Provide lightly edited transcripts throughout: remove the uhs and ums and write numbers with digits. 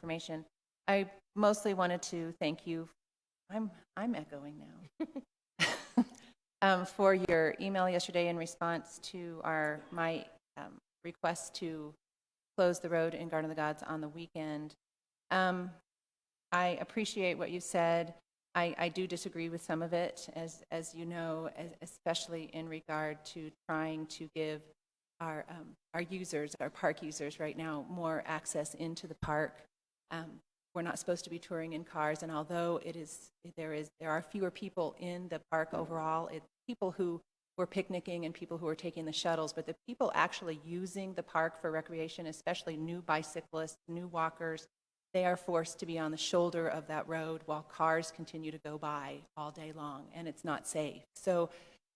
information. I mostly wanted to thank you. I'm echoing now. For your email yesterday in response to my request to close the road in Garden of the Gods on the weekend. I appreciate what you said. I do disagree with some of it, as you know, especially in regard to trying to give our users, our park users right now, more access into the park. We're not supposed to be touring in cars, and although there are fewer people in the park overall, it's people who were picnicking and people who are taking the shuttles, but the people actually using the park for recreation, especially new bicyclists, new walkers, they are forced to be on the shoulder of that road while cars continue to go by all day long, and it's not safe. So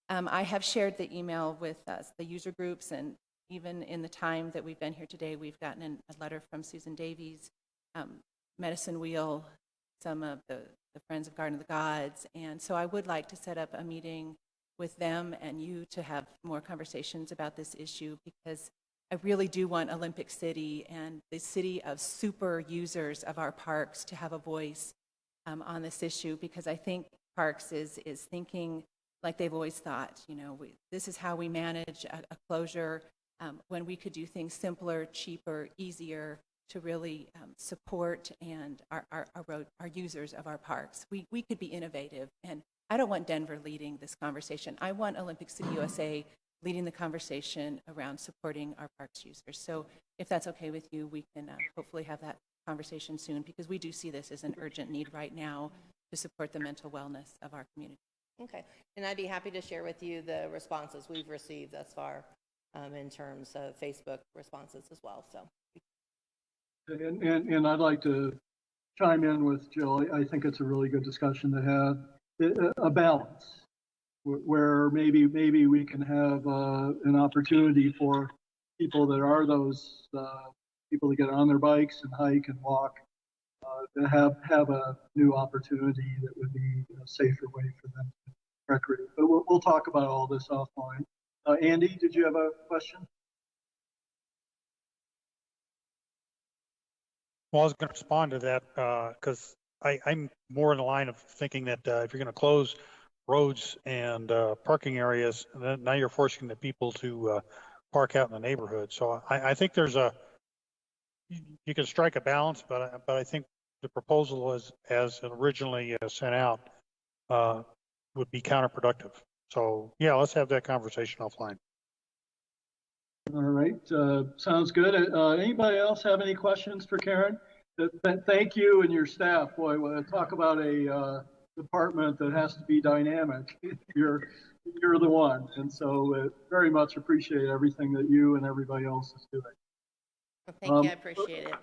I have shared the email with the user groups, and even in the time that we've been here today, we've gotten a letter from Susan Davies, Medicine Wheel, some of the Friends of Garden of the Gods, and so I would like to set up a meeting with them and you to have more conversations about this issue, because I really do want Olympic City and the city of super users of our parks to have a voice on this issue, because I think Parks is thinking like they've always thought. You know, this is how we manage a closure when we could do things simpler, cheaper, easier to really support and our users of our parks. We could be innovative, and I don't want Denver leading this conversation. I want Olympic City USA leading the conversation around supporting our parks users. So if that's okay with you, we can hopefully have that conversation soon, because we do see this as an urgent need right now to support the mental wellness of our community. Okay, and I'd be happy to share with you the responses we've received thus far in terms of Facebook responses as well. So, and I'd like to chime in with Jill. I think it's a really good discussion to have a balance where maybe we can have an opportunity for people that are those people that get on their bikes and hike and walk to have a new opportunity that would be a safer way for them to recreate. But we'll talk about all this offline. Andy, did you have a question? Well, I was going to respond to that because I'm more in the line of thinking that if you're going to close roads and parking areas, then now you're forcing the people to park out in the neighborhood. So I think you can strike a balance, but I think the proposal as originally sent out would be counterproductive. So yeah, let's have that conversation offline. All right, sounds good. Anybody else have any questions for Karen? Thank you and your staff. Boy, talk about a department that has to be dynamic. You're the one, and so very much appreciate everything that you and everybody else is doing. well, thank you. I appreciate it.